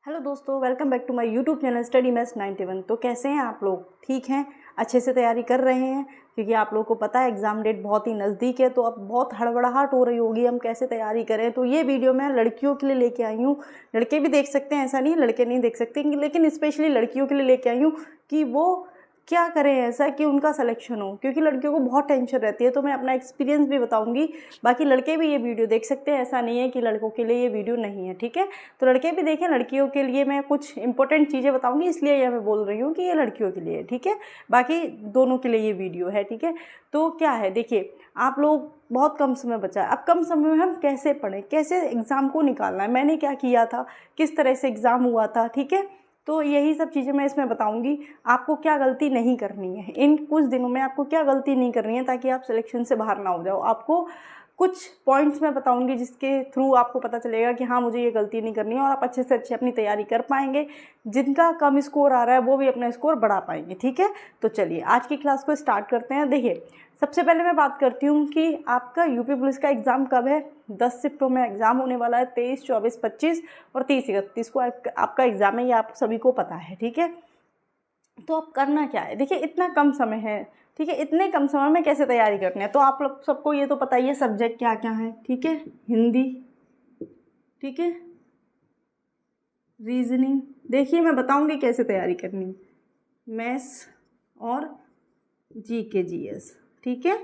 Hello दोस्तों, welcome back to my YouTube channel study maths 91। तो कैसे हैं आप लोग? ठीक हैं? अच्छे से तैयारी कर रहे हैं? क्योंकि आप लोगों को पता है एग्ज़ाम डेट बहुत ही नज़दीक है, तो अब बहुत हड़बड़ाहट हो रही होगी हम कैसे तैयारी करें। तो ये वीडियो मैं लड़कियों के लिए लेके आई हूँ। लड़के भी देख सकते हैं, ऐसा नहीं लड़के नहीं देख सकते, लेकिन स्पेशली लड़कियों के लिए लेके आई हूँ कि वो क्या करें ऐसा कि उनका सिलेक्शन हो, क्योंकि लड़कियों को बहुत टेंशन रहती है। तो मैं अपना एक्सपीरियंस भी बताऊंगी। बाकी लड़के भी ये वीडियो देख सकते हैं, ऐसा नहीं है कि लड़कों के लिए ये वीडियो नहीं है। ठीक है, तो लड़के भी देखें। लड़कियों के लिए मैं कुछ इंपॉर्टेंट चीज़ें बताऊंगी, इसलिए ये मैं बोल रही हूँ कि ये लड़कियों के लिए है। ठीक है, बाकी दोनों के लिए ये वीडियो है। ठीक है, तो क्या है, देखिए आप लोग बहुत कम समय बचा है। अब कम समय में हम कैसे पढ़ें, कैसे एग्ज़ाम को निकालना है, मैंने क्या किया था, किस तरह से एग्ज़ाम हुआ था। ठीक है, तो यही सब चीज़ें मैं इसमें बताऊंगी। आपको क्या गलती नहीं करनी है इन कुछ दिनों में, आपको क्या गलती नहीं करनी है ताकि आप सिलेक्शन से बाहर ना हो जाओ। आपको कुछ पॉइंट्स मैं बताऊंगी जिसके थ्रू आपको पता चलेगा कि हाँ मुझे ये गलती नहीं करनी है, और आप अच्छे से अच्छे अपनी तैयारी कर पाएंगे। जिनका कम स्कोर आ रहा है वो भी अपना स्कोर बढ़ा पाएंगे। ठीक है, तो चलिए आज की क्लास को स्टार्ट करते हैं। देखिए सबसे पहले मैं बात करती हूँ कि आपका यूपी पुलिस का एग्ज़ाम कब है। 10 शिफ्टों में एग्ज़ाम होने वाला है। 23, 24, 25 और 30-31 को आपका एग्ज़ाम है, ये आप सभी को पता है। ठीक है, तो अब करना क्या है, देखिए इतना कम समय है। ठीक है, इतने कम समय में कैसे तैयारी करनी है, तो आप लोग सबको ये तो पता ही है सब्जेक्ट क्या क्या है। ठीक है, हिंदी, ठीक है, रीजनिंग, देखिए मैं बताऊंगी कैसे तैयारी करनी है, मैथ्स और जीके जीएस। ठीक है,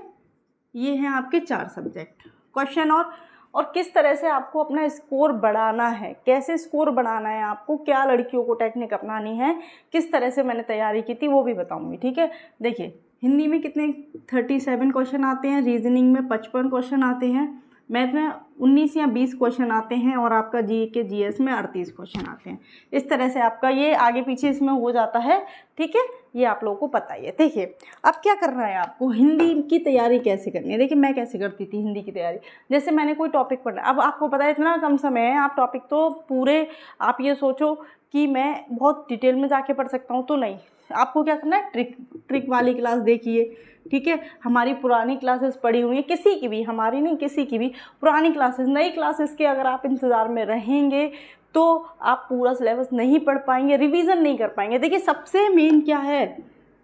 ये हैं आपके 4 सब्जेक्ट। क्वेश्चन और किस तरह से आपको अपना स्कोर बढ़ाना है, कैसे स्कोर बढ़ाना है आपको, क्या लड़कियों को टेक्निक अपनानी है, किस तरह से मैंने तैयारी की थी वो भी बताऊंगी। ठीक है, देखिए हिंदी में कितने 37 क्वेश्चन आते हैं, रीजनिंग में 55 क्वेश्चन आते हैं, मैथ में 19 या 20 क्वेश्चन आते हैं, और आपका जीके जीएस में 38 क्वेश्चन आते हैं। इस तरह से आपका ये आगे पीछे इसमें हो जाता है। ठीक है, ये आप लोगों को पता ही है। देखिए अब क्या करना है आपको, हिंदी की तैयारी कैसे करनी है। देखिए मैं कैसे करती थी हिंदी की तैयारी, जैसे मैंने कोई टॉपिक पढ़ना, अब आपको पता है इतना कम समय है, आप टॉपिक तो पूरे, आप ये सोचो कि मैं बहुत डिटेल में जाके पढ़ सकता हूँ, तो नहीं। आपको क्या करना है, ट्रिक वाली क्लास देखिए। ठीक है, हमारी पुरानी क्लासेस पढ़ी हुई हैं, किसी की भी, हमारी नहीं किसी की भी पुरानी क्लासेस, नई क्लासेस के अगर आप इंतज़ार में रहेंगे तो आप पूरा सिलेबस नहीं पढ़ पाएंगे, रिवीजन नहीं कर पाएंगे। देखिए सबसे मेन क्या है,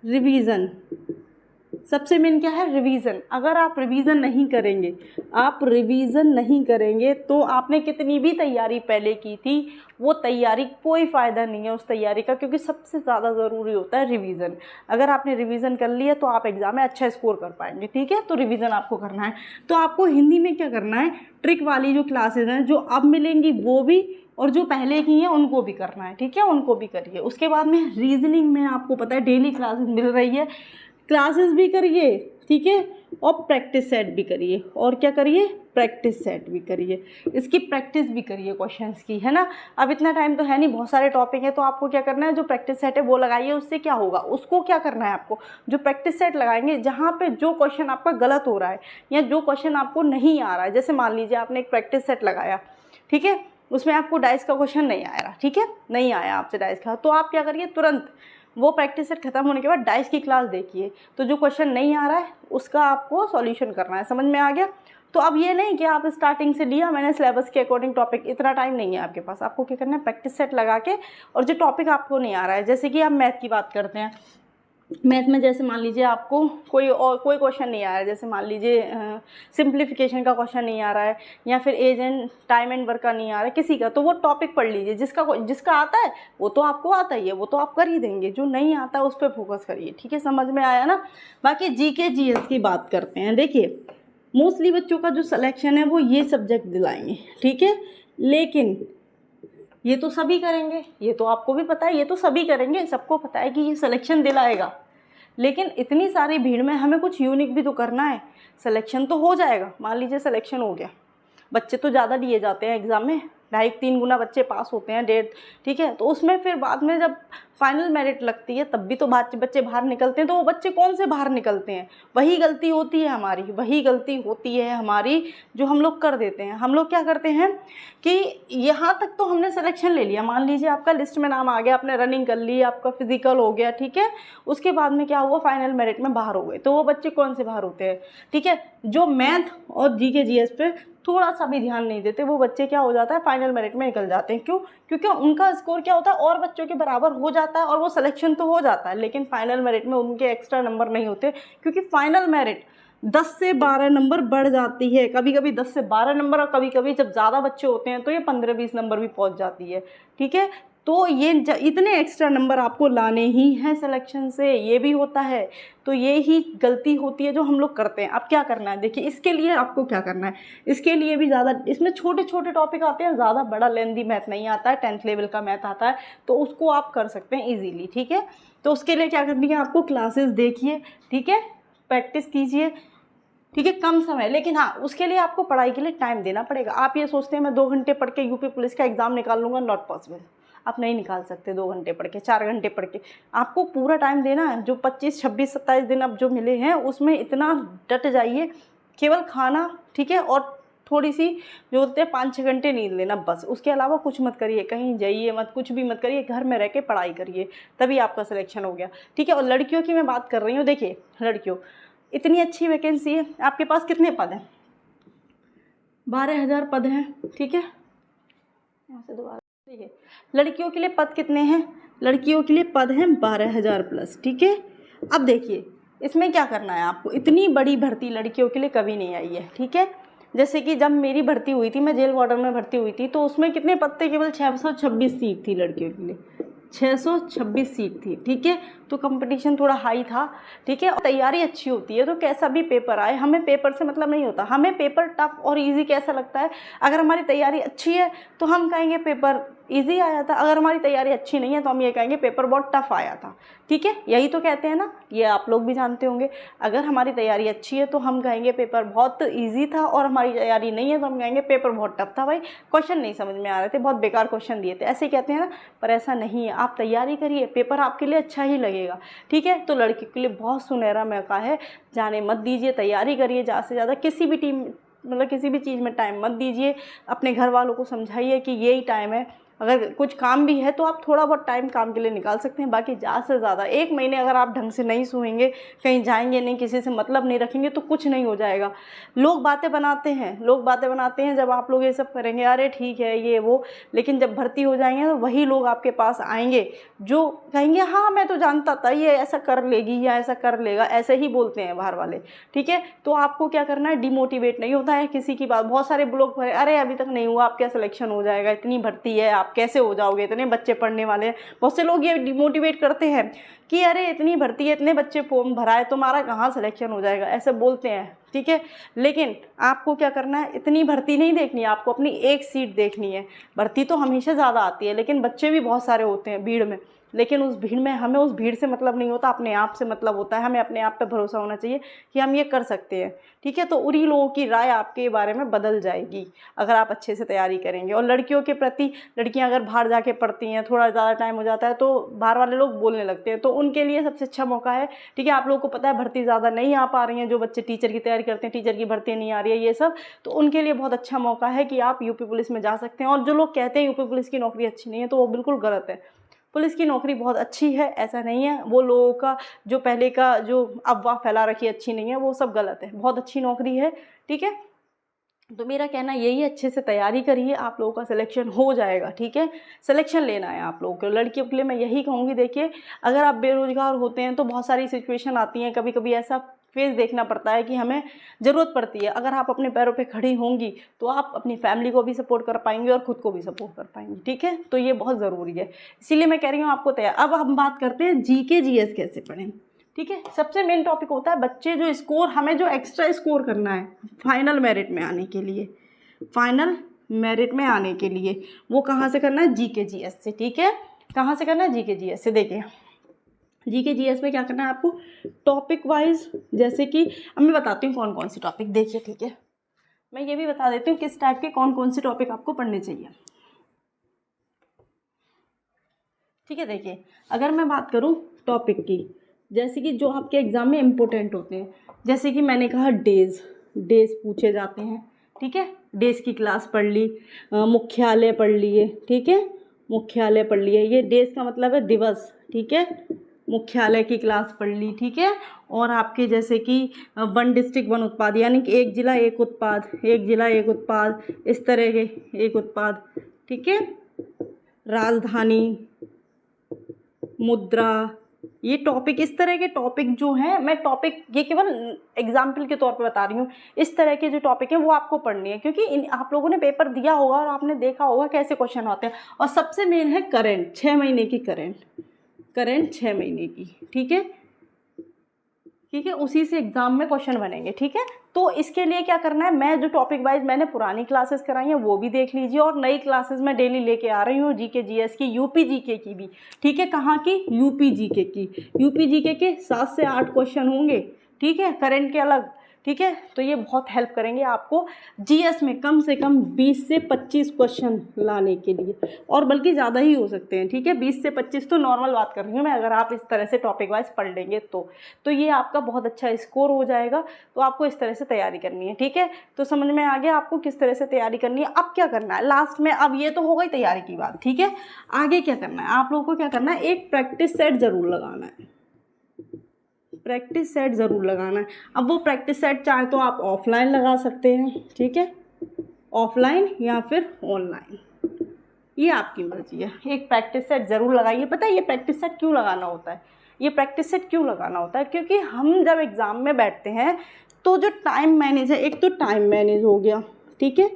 रिवीजन। सबसे मेन क्या है, रिवीजन। अगर आप रिवीजन नहीं करेंगे, आप रिवीजन नहीं करेंगे तो आपने कितनी भी तैयारी पहले की थी वो तैयारी कोई फ़ायदा नहीं है उस तैयारी का, क्योंकि सबसे ज़्यादा ज़रूरी होता है रिवीजन। अगर आपने रिवीजन कर लिया तो आप एग्ज़ाम में अच्छा स्कोर कर पाएंगे। ठीक है, तो रिवीजन आपको करना है। तो आपको हिंदी में क्या करना है, ट्रिक वाली जो क्लासेज हैं जो अब मिलेंगी वो भी, और जो पहले की हैं उनको भी करना है। ठीक है, उनको भी करिए। उसके बाद में रीजनिंग में आपको पता है डेली क्लासेस मिल रही है, क्लासेस भी करिए। ठीक है, और प्रैक्टिस सेट भी करिए। और क्या करिए, प्रैक्टिस सेट भी करिए, इसकी प्रैक्टिस भी करिए क्वेश्चंस की, है ना। अब इतना टाइम तो है नहीं, बहुत सारे टॉपिक है, तो आपको क्या करना है, जो प्रैक्टिस सेट है वो लगाइए। उससे क्या होगा, उसको क्या करना है आपको, जो प्रैक्टिस सेट लगाएंगे जहाँ पे जो क्वेश्चन आपका गलत हो रहा है या जो क्वेश्चन आपको नहीं आ रहा है, जैसे मान लीजिए आपने एक प्रैक्टिस सेट लगाया, ठीक है, उसमें आपको डाइस का क्वेश्चन नहीं आ रहा, ठीक है, नहीं आया आपसे डाइस का, तो आप क्या करिए, तुरंत वो प्रैक्टिस सेट खत्म होने के बाद डाइस की क्लास देखिए। तो जो क्वेश्चन नहीं आ रहा है उसका आपको सॉल्यूशन करना है। समझ में आ गया। तो अब ये नहीं कि आप स्टार्टिंग से लिया मैंने सिलेबस के अकॉर्डिंग टॉपिक, इतना टाइम नहीं है आपके पास। आपको क्या करना है, प्रैक्टिस सेट लगा के, और जो टॉपिक आपको नहीं आ रहा है, जैसे कि आप मैथ की बात करते हैं, मैथ में जैसे मान लीजिए आपको कोई क्वेश्चन नहीं आ रहा है, जैसे मान लीजिए सिंप्लीफिकेशन का क्वेश्चन नहीं आ रहा है, या फिर age and time and work का नहीं आ रहा है किसी का, तो वो टॉपिक पढ़ लीजिए। जिसका आता है वो तो आपको आता ही है, वो तो आप कर ही देंगे। जो नहीं आता है उस पर फोकस करिए। ठीक है, समझ में आया ना। बाकी जीके जीएस की बात करते हैं। देखिए मोस्टली बच्चों का जो सिलेक्शन है वो ये सब्जेक्ट दिलाएंगे। ठीक है, लेकिन ये तो सभी करेंगे, ये तो आपको भी पता है, ये तो सभी करेंगे, सबको पता है कि ये सिलेक्शन दिलाएगा। लेकिन इतनी सारी भीड़ में हमें कुछ यूनिक भी तो करना है। सिलेक्शन तो हो जाएगा, मान लीजिए सिलेक्शन हो गया, बच्चे तो ज़्यादा लिए जाते हैं एग्ज़ाम में, 2.5-3 गुना बच्चे पास होते हैं, 1.5। ठीक है, तो उसमें फिर बाद में जब फाइनल मेरिट लगती है तब भी तो बच्चे बाहर निकलते हैं। तो वो बच्चे कौन से बाहर निकलते हैं, वही गलती होती है हमारी, वही गलती होती है हमारी जो हम लोग कर देते हैं। हम लोग क्या करते हैं कि यहाँ तक तो हमने सिलेक्शन ले लिया, मान लीजिए आपका लिस्ट में नाम आ गया, आपने रनिंग कर ली, आपका फिजिकल हो गया, ठीक है, उसके बाद में क्या हुआ, फाइनल मेरिट में बाहर हो गए। तो वो बच्चे कौन से बाहर होते हैं, ठीक है, जो मैथ और जीके जीएस पे थोड़ा सा भी ध्यान नहीं देते, वो बच्चे क्या हो जाता है फाइनल मेरिट में निकल जाते हैं। क्यों? क्योंकि उनका स्कोर क्या होता है और बच्चों के बराबर हो जाता है और वो सिलेक्शन तो हो जाता है, लेकिन फाइनल मेरिट में उनके एक्स्ट्रा नंबर नहीं होते, क्योंकि फाइनल मेरिट 10 से 12 नंबर बढ़ जाती है। कभी कभी 10 से 12 नंबर, और कभी कभी जब ज़्यादा बच्चे होते हैं तो ये 15-20 नंबर भी पहुंच जाती है। ठीक है, तो ये इतने एक्स्ट्रा नंबर आपको लाने ही हैं सिलेक्शन से, ये भी होता है। तो ये ही गलती होती है जो हम लोग करते हैं। अब क्या करना है, देखिए इसके लिए आपको क्या करना है, इसके लिए भी ज़्यादा इसमें छोटे छोटे टॉपिक आते हैं, ज़्यादा बड़ा लेंदी मैथ नहीं आता है, 10th लेवल का मैथ आता है, तो उसको आप कर सकते हैं ईजीली। ठीक है, तो उसके लिए क्या करनी है आपको, क्लासेस देखिए, ठीक है, प्रैक्टिस कीजिए, ठीक है, कम समय, लेकिन हाँ उसके लिए आपको पढ़ाई के लिए टाइम देना पड़ेगा। आप ये सोचते हैं मैं 2 घंटे पढ़ के यूपी पुलिस का एग्ज़ाम निकाल लूँगा, नॉट पॉसिबल। आप नहीं निकाल सकते 2 घंटे पढ़ के, 4 घंटे पढ़ के। आपको पूरा टाइम देना है। जो 25, 26, 27 दिन अब जो मिले हैं उसमें इतना डट जाइए, केवल खाना, ठीक है, और थोड़ी सी जो होते हैं 5-6 घंटे नींद लेना, बस। उसके अलावा कुछ मत करिए, कहीं जाइए मत, कुछ भी मत करिए, घर में रह के पढ़ाई करिए, तभी आपका सिलेक्शन हो गया। ठीक है, और लड़कियों की मैं बात कर रही हूँ। देखिए लड़कियों, इतनी अच्छी वैकेंसी है, आपके पास कितने पद हैं, 12,000 पद हैं। ठीक है, यहाँ से दोबारा देखिए, लड़कियों के लिए पद कितने हैं, लड़कियों के लिए पद हैं 12,000 प्लस। ठीक है, अब देखिए इसमें क्या करना है आपको, इतनी बड़ी भर्ती लड़कियों के लिए कभी नहीं आई है। ठीक है, जैसे कि जब मेरी भर्ती हुई थी, मैं जेल वार्डन में भर्ती हुई थी, तो उसमें कितने पद थे, केवल 626 सीट थी लड़कियों के लिए, 626 सीट थी। ठीक है, तो कंपटीशन थोड़ा हाई था। ठीक है, तैयारी अच्छी होती है तो कैसा भी पेपर आए, हमें पेपर से मतलब नहीं होता, हमें पेपर टफ और इजी कैसा लगता है। अगर हमारी तैयारी अच्छी है तो हम कहेंगे पेपर इजी आया था, अगर हमारी तैयारी अच्छी नहीं है तो हम ये कहेंगे पेपर बहुत टफ आया था। ठीक है, यही तो कहते हैं ना, ये आप लोग भी जानते होंगे। अगर हमारी तैयारी अच्छी है तो हम कहेंगे पेपर बहुत ईजी था, और हमारी तैयारी नहीं है तो हम कहेंगे पेपर बहुत टफ था, भाई क्वेश्चन नहीं समझ में आ रहे थे, बहुत बेकार क्वेश्चन दिए थे, ऐसे कहते हैं ना। पर ऐसा नहीं है, आप तैयारी करिए, पेपर आपके लिए अच्छा ही लगेगा। ठीक है, तो लड़की के लिए बहुत सुनहरा मौका है, जाने मत दीजिए, तैयारी करिए ज़्यादा से ज़्यादा। किसी भी टीम मतलब किसी भी चीज़ में टाइम मत दीजिए, अपने घर वालों को समझाइए कि यही टाइम है। अगर कुछ काम भी है तो आप थोड़ा बहुत टाइम काम के लिए निकाल सकते हैं, बाकी ज़्यादा से ज़्यादा 1 महीने अगर आप ढंग से नहीं सोएंगे, कहीं जाएंगे नहीं, किसी से मतलब नहीं रखेंगे तो कुछ नहीं हो जाएगा। लोग बातें बनाते हैं जब आप लोग ये सब करेंगे, अरे ठीक है ये वो, लेकिन जब भर्ती हो जाएंगे तो वही लोग आपके पास आएंगे जो कहेंगे हाँ मैं तो जानता था ये ऐसा कर लेगी या ऐसा कर लेगा, ऐसे ही बोलते हैं बाहर वाले। ठीक है, तो आपको क्या करना है, डिमोटिवेट नहीं होता है किसी की बात। बहुत सारे लोग अरे अभी तक नहीं हुआ, आप क्या सिलेक्शन हो जाएगा, इतनी भर्ती है, आप कैसे हो जाओगे, इतने बच्चे पढ़ने वाले हैं। बहुत से लोग ये डिमोटिवेट करते हैं कि अरे इतनी भर्ती है, इतने बच्चे फॉर्म भरा है, तुम्हारा कहाँ सिलेक्शन हो जाएगा, ऐसे बोलते हैं। ठीक है, लेकिन आपको क्या करना है, इतनी भर्ती नहीं देखनी है, आपको अपनी एक सीट देखनी है। भर्ती तो हमेशा ज़्यादा आती है, लेकिन बच्चे भी बहुत सारे होते हैं भीड़ में, लेकिन उस भीड़ में हमें उस भीड़ से मतलब नहीं होता, अपने आप से मतलब होता है। हमें अपने आप पे भरोसा होना चाहिए कि हम ये कर सकते हैं। ठीक है, तो उन्हीं लोगों की राय आपके बारे में बदल जाएगी अगर आप अच्छे से तैयारी करेंगे। और लड़कियों के प्रति, लड़कियां अगर बाहर जाके पढ़ती हैं, थोड़ा ज़्यादा टाइम हो जाता है तो बाहर वाले लोग बोलने लगते हैं, तो उनके लिए सबसे अच्छा मौका है। ठीक है, आप लोगों को पता है भर्ती ज़्यादा नहीं आ पा रही हैं, जो बच्चे टीचर की तैयारी करते हैं, टीचर की भर्ती नहीं आ रही है ये सब, तो उनके लिए बहुत अच्छा मौका है कि आप यूपी पुलिस में जा सकते हैं। और जो लोग कहते हैं यूपी पुलिस की नौकरी अच्छी नहीं है, तो वो बिल्कुल गलत है। पुलिस की नौकरी बहुत अच्छी है, ऐसा नहीं है। वो लोगों का जो पहले का जो अफवाह फैला रखी अच्छी नहीं है, वो सब गलत है, बहुत अच्छी नौकरी है। ठीक है, तो मेरा कहना यही है, अच्छे से तैयारी करिए, आप लोगों का सिलेक्शन हो जाएगा। ठीक है, सिलेक्शन लेना है आप लोगों को। लड़कियों के लिए मैं यही कहूँगी, देखिए अगर आप बेरोजगार होते हैं तो बहुत सारी सिचुएशन आती हैं, कभी कभी ऐसा फेस देखना पड़ता है कि हमें ज़रूरत पड़ती है। अगर आप अपने पैरों पे खड़ी होंगी तो आप अपनी फैमिली को भी सपोर्ट कर पाएंगी और खुद को भी सपोर्ट कर पाएंगी। ठीक है, तो ये बहुत ज़रूरी है, इसीलिए मैं कह रही हूँ आपको तैयार। अब हम बात करते हैं जीके जीएस कैसे पढ़ें। ठीक है, सबसे मेन टॉपिक होता है बच्चे जो स्कोर, हमें जो एक्स्ट्रा स्कोर करना है फाइनल मेरिट में आने के लिए, फाइनल मेरिट में आने के लिए वो कहाँ से करना है, जीके जीएस से। ठीक है, कहाँ से करना है, जीके जीएस से। देखिए जीके जीएस में क्या करना है आपको, टॉपिक वाइज, जैसे कि अब मैं बताती हूँ कौन कौन सी टॉपिक। देखिए ठीक है, मैं ये भी बता देती हूँ किस टाइप के कौन कौन से टॉपिक आपको पढ़ने चाहिए। ठीक है, देखिए अगर मैं बात करूँ टॉपिक की, जैसे कि जो आपके एग्जाम में इम्पोर्टेंट होते हैं, जैसे कि मैंने कहा डेज पूछे जाते हैं। ठीक है, डेज की क्लास पढ़ ली, मुख्यालय पढ़ लिए। ठीक है, मुख्यालय पढ़ लिए, ये डेज का मतलब है दिवस। ठीक है, मुख्यालय की क्लास पढ़ ली, ठीक है। और आपके जैसे कि वन डिस्ट्रिक्ट वन उत्पाद, यानी कि एक जिला एक उत्पाद, एक जिला एक उत्पाद, इस तरह के एक उत्पाद, ठीक है। राजधानी, मुद्रा, ये टॉपिक, इस तरह के टॉपिक जो हैं, मैं टॉपिक ये केवल एग्जाम्पल के तौर पे बता रही हूँ। इस तरह के जो टॉपिक हैं वो आपको पढ़नी है, क्योंकि आप लोगों ने पेपर दिया होगा और आपने देखा होगा कैसे क्वेश्चन आते हैं। और सबसे मेन है करंट, 6 महीने की करंट 6 महीने की, ठीक है, ठीक है। उसी से एग्जाम में क्वेश्चन बनेंगे, ठीक है। तो इसके लिए क्या करना है, मैं जो टॉपिक वाइज मैंने पुरानी क्लासेस कराई हैं वो भी देख लीजिए, और नई क्लासेस मैं डेली लेके आ रही हूँ जीके जीएस की, यूपी जीके की भी, ठीक है। कहाँ की, यूपी जीके की। यूपी जीके के 7 से 8 क्वेश्चन होंगे, ठीक है, करंट के अलग, ठीक है। तो ये बहुत हेल्प करेंगे आपको जीएस में कम से कम 20 से 25 क्वेश्चन लाने के लिए, और बल्कि ज़्यादा ही हो सकते हैं, ठीक है। 20 से 25 तो नॉर्मल बात कर रही हूँ मैं, अगर आप इस तरह से टॉपिक वाइज पढ़ लेंगे तो ये आपका बहुत अच्छा स्कोर हो जाएगा। तो आपको इस तरह से तैयारी करनी है, ठीक है। तो समझ में आ गया आपको किस तरह से तैयारी करनी है। अब क्या करना है लास्ट में, अब ये तो हो गई तैयारी की बात, ठीक है। आगे क्या करना है आप लोगों को, क्या करना है, एक प्रैक्टिस सेट ज़रूर लगाना है, प्रैक्टिस सेट ज़रूर लगाना है। अब वो प्रैक्टिस सेट चाहे तो आप ऑफलाइन लगा सकते हैं, ठीक है, ऑफलाइन या फिर ऑनलाइन, ये आपकी मर्जी है। एक प्रैक्टिस सेट ज़रूर लगाइए। पता है ये प्रैक्टिस सेट क्यों लगाना होता है, ये प्रैक्टिस सेट क्यों लगाना होता है, क्योंकि हम जब एग्ज़ाम में बैठते हैं तो जो टाइम मैनेज है, एक तो टाइम मैनेज हो गया, ठीक है,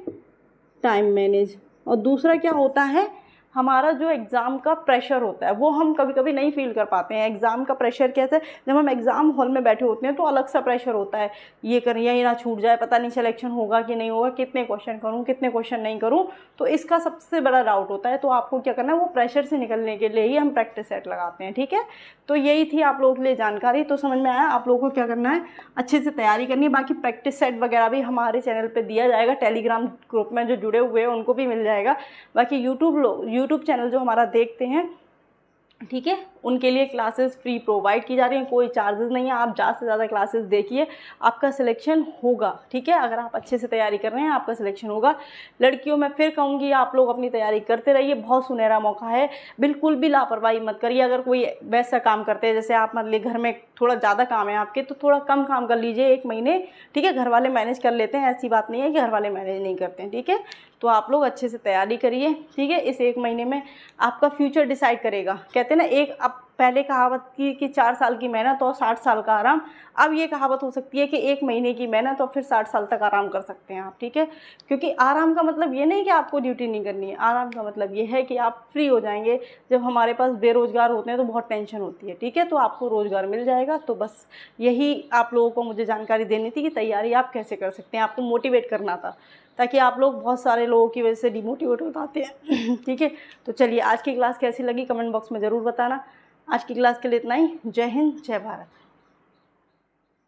टाइम मैनेज, और दूसरा क्या होता है, हमारा जो एग्ज़ाम का प्रेशर होता है वो हम कभी कभी नहीं फील कर पाते हैं। एग्ज़ाम का प्रेशर कैसे, जब हम एग्ज़ाम हॉल में बैठे होते हैं तो अलग सा प्रेशर होता है, ये करें ये ना छूट जाए, पता नहीं सिलेक्शन होगा कि नहीं होगा, कितने क्वेश्चन करूँ कितने क्वेश्चन नहीं करूँ, तो इसका सबसे बड़ा डाउट होता है। तो आपको क्या करना है, वो प्रेशर से निकलने के लिए ही हम प्रैक्टिस सेट लगाते हैं, ठीक है। तो यही थी आप लोगों के लिए जानकारी। तो समझ में आया आप लोगों को क्या करना है, अच्छे से तैयारी करनी है। बाकी प्रैक्टिस सेट वगैरह भी हमारे चैनल पे दिया जाएगा, टेलीग्राम ग्रुप में जो जुड़े हुए हैं उनको भी मिल जाएगा। बाकी यूट्यूब चैनल जो हमारा देखते हैं, ठीक है, उनके लिए क्लासेस फ्री प्रोवाइड की जा रही हैं, कोई चार्जेस नहीं है। आप ज़्यादा से ज़्यादा क्लासेस देखिए, आपका सिलेक्शन होगा, ठीक है। अगर आप अच्छे से तैयारी कर रहे हैं आपका सिलेक्शन होगा। लड़कियों मैं फिर कहूँगी आप लोग अपनी तैयारी करते रहिए, बहुत सुनहरा मौका है, बिल्कुल भी लापरवाही मत करिए। अगर कोई वैसा काम करते हैं जैसे आप, मान लीजिए घर में थोड़ा ज़्यादा काम है आपके, तो थोड़ा कम काम कर लीजिए 1 महीने, ठीक है। घर वाले मैनेज कर लेते हैं, ऐसी बात नहीं है कि घर वाले मैनेज नहीं करते हैं, ठीक है। तो आप लोग अच्छे से तैयारी करिए, ठीक है। इस 1 महीने में आपका फ्यूचर डिसाइड करेगा। कहते हैं ना, एक अब पहले कहावत की कि 4 साल की मेहनत और 60 साल का आराम, अब ये कहावत हो सकती है कि 1 महीने की मेहनत और फिर 60 साल तक आराम कर सकते हैं आप, ठीक है। क्योंकि आराम का मतलब ये नहीं कि आपको ड्यूटी नहीं करनी है, आराम का मतलब ये है कि आप फ्री हो जाएंगे। जब हमारे पास बेरोज़गार होते हैं तो बहुत टेंशन होती है, ठीक है, तो आपको रोज़गार मिल जाएगा। तो बस यही आप लोगों को मुझे जानकारी देनी थी कि तैयारी आप कैसे कर सकते हैं, आपको मोटिवेट करना था, ताकि आप लोग बहुत सारे लोगों की वजह से डिमोटिवेट हो जाते हैं, ठीक है। तो चलिए, आज की क्लास कैसी लगी कमेंट बॉक्स में ज़रूर बताना। आज की क्लास के लिए इतना ही। जय हिंद, जय भारत।